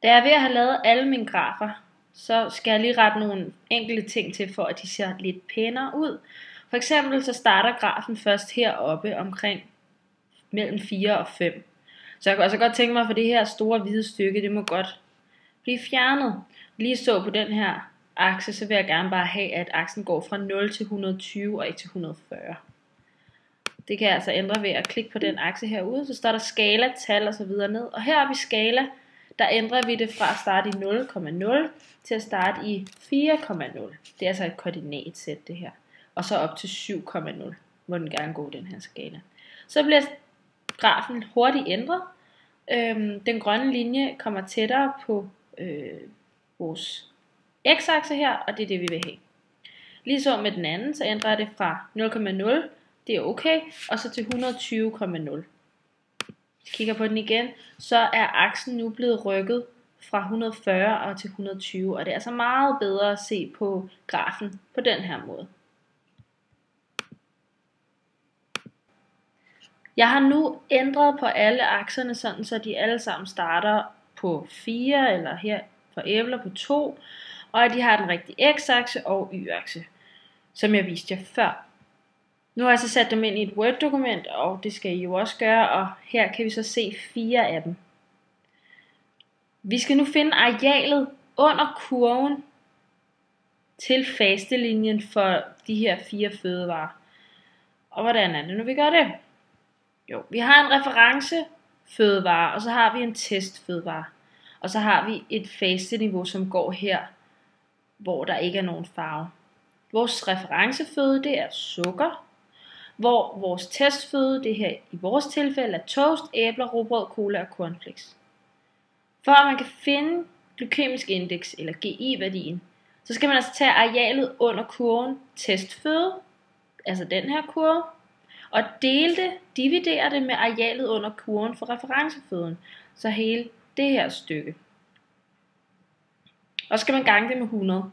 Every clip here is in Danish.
Da jeg er ved at have lavet alle mine grafer, så skal jeg lige rette nogle enkelte ting til, for at de ser lidt pænere ud. For eksempel så starter grafen først heroppe omkring mellem 4 og 5. Så jeg kan også godt tænke mig, for det her store hvide stykke, det må godt blive fjernet. Lige så på den her akse, så vil jeg gerne bare have, at aksen går fra 0 til 120 og ikke til 140. Det kan jeg altså ændre ved at klikke på den akse herude, så står der skala, tal og så videre ned. Og heroppe i skala, der ændrer vi det fra at starte i 0,0 til at starte i 4,0. Det er altså et koordinatsæt det her. Og så op til 7,0, må den gerne gå den her skala. Så bliver grafen hurtigt ændret. Den grønne linje kommer tættere på vores x-akse her, og det er det vi vil have. Ligeså med den anden, så ændrer jeg det fra 0,0, det er okay, og så til 120,0. Hvis vi kigger på den igen, så er aksen nu blevet rykket fra 140 og til 120, og det er altså meget bedre at se på grafen på den her måde. Jeg har nu ændret på alle akserne, sådan så de alle sammen starter på 4, eller her for æbler på 2, og at de har den rigtige x-akse og y-akse, som jeg viste jer før. Nu har jeg så sat dem ind i et Word-dokument, og det skal I jo også gøre, og her kan vi så se 4 af dem. Vi skal nu finde arealet under kurven til fastelinjen for de her 4 fødevarer. Og hvordan er det nu, vi gør det? Jo, vi har en referencefødevare, og så har vi en testfødevare. Og så har vi et fasteniveau, som går her, hvor der ikke er nogen farve. Vores referenceføde, det er sukker, hvor vores testføde, det her i vores tilfælde, er toast, æbler, rugbrød, cola og cornflakes. For at man kan finde glykemisk indeks, eller GI-værdien, så skal man altså tage arealet under kurven testføde, altså den her kurve, og dividere det med arealet under kurven for referenceføden, så hele det her stykke. Og så skal man gange det med 100.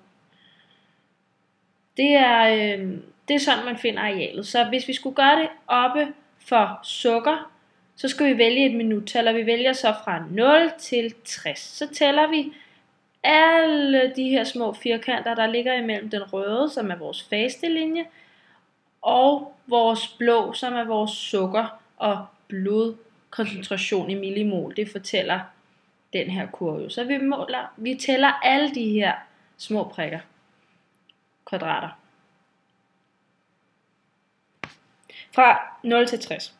Det er sådan, man finder arealet. Så hvis vi skulle gøre det oppe for sukker, så skal vi vælge et minuttal, og vi vælger så fra 0 til 60. Så tæller vi alle de her små firkanter, der ligger imellem den røde, som er vores fastelinje, og vores blå, som er vores sukker og blodkoncentration i millimol. Det fortæller den her kurve. Så vi tæller alle de her små prikker, kvadrater, fra 0 til 60.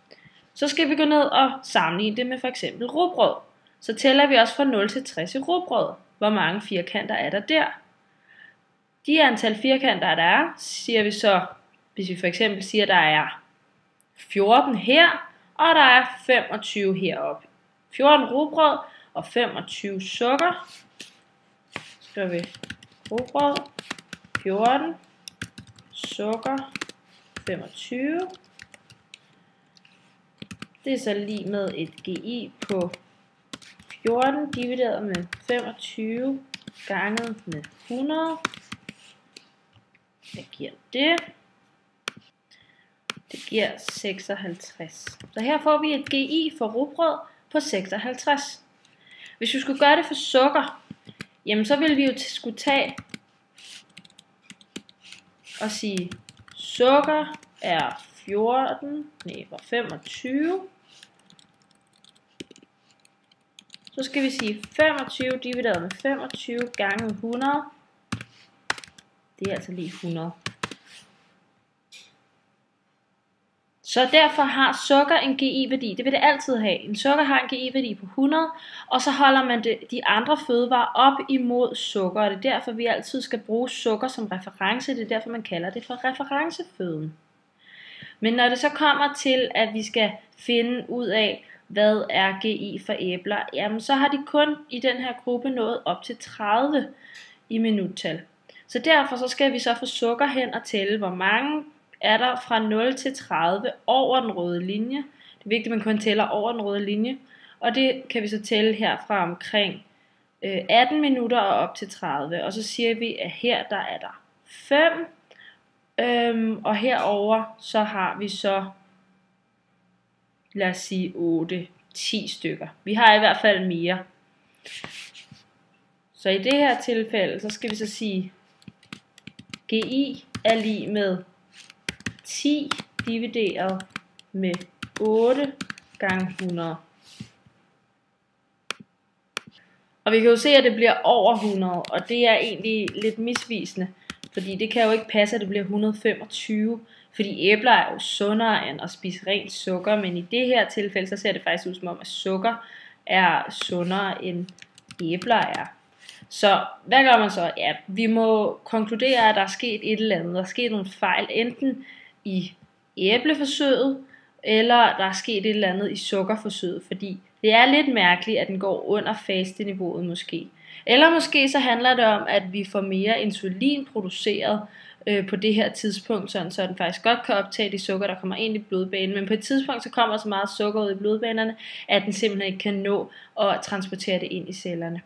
Så skal vi gå ned og sammenligne det med for eksempel rugbrød. Så tæller vi også fra 0 til 60 i rugbrød. Hvor mange firkanter er der der? De antal firkanter, der er, siger vi så, hvis vi for eksempel siger, der er 14 her, og der er 25 heroppe. 14 rugbrød og 25 sukker. Så skriver vi rugbrød, 14, sukker, 25. Det er så lige med et GI på 14 divideret med 25 ganget med 100. Hvad giver det? Det giver 56. Så her får vi et GI for rugbrød på 56. Hvis vi skulle gøre det for sukker, jamen så ville vi jo skulle tage og sige, sukker er 25. Så skal vi sige 25 divideret med 25 gange 100. Det er altså lige 100. Så derfor har sukker en GI-værdi. Det vil det altid have. En sukker har en GI-værdi på 100, og så holder man de andre fødevarer op imod sukker. Og det er derfor, vi altid skal bruge sukker som reference. Det er derfor, man kalder det for referenceføden. Men når det så kommer til, at vi skal finde ud af, hvad er GI for æbler, jamen så har de kun i den her gruppe nået op til 30 i minuttal. Så derfor så skal vi så få sukker hen og tælle, hvor mange er der fra 0 til 30 over den røde linje. Det er vigtigt, at man kun tæller over den røde linje. Og det kan vi så tælle her fra omkring 18 minutter og op til 30. Og så siger vi, at her der er der 5. Og herover så har vi så, lad os sige 8-10 stykker. Vi har i hvert fald mere. Så i det her tilfælde, så skal vi så sige, GI er lig med 10 divideret med 8 gange 100. Og vi kan jo se, at det bliver over 100, og det er egentlig lidt misvisende, fordi det kan jo ikke passe, at det bliver 125, fordi æbler er jo sundere end at spise rent sukker, men i det her tilfælde, så ser det faktisk ud som om, at sukker er sundere end æbler er. Så hvad gør man så? Ja, vi må konkludere, at der er sket et eller andet. Der er sket nogle fejl, enten i æbleforsøget, eller der er sket et eller andet i sukkerforsøget, fordi det er lidt mærkeligt, at den går under fasteniveauet måske. Eller måske så handler det om, at vi får mere insulin produceret på det her tidspunkt, sådan, så den faktisk godt kan optage de sukker, der kommer ind i blodbanen. Men på et tidspunkt, så kommer så meget sukker ud i blodbanerne, at den simpelthen ikke kan nå at transportere det ind i cellerne.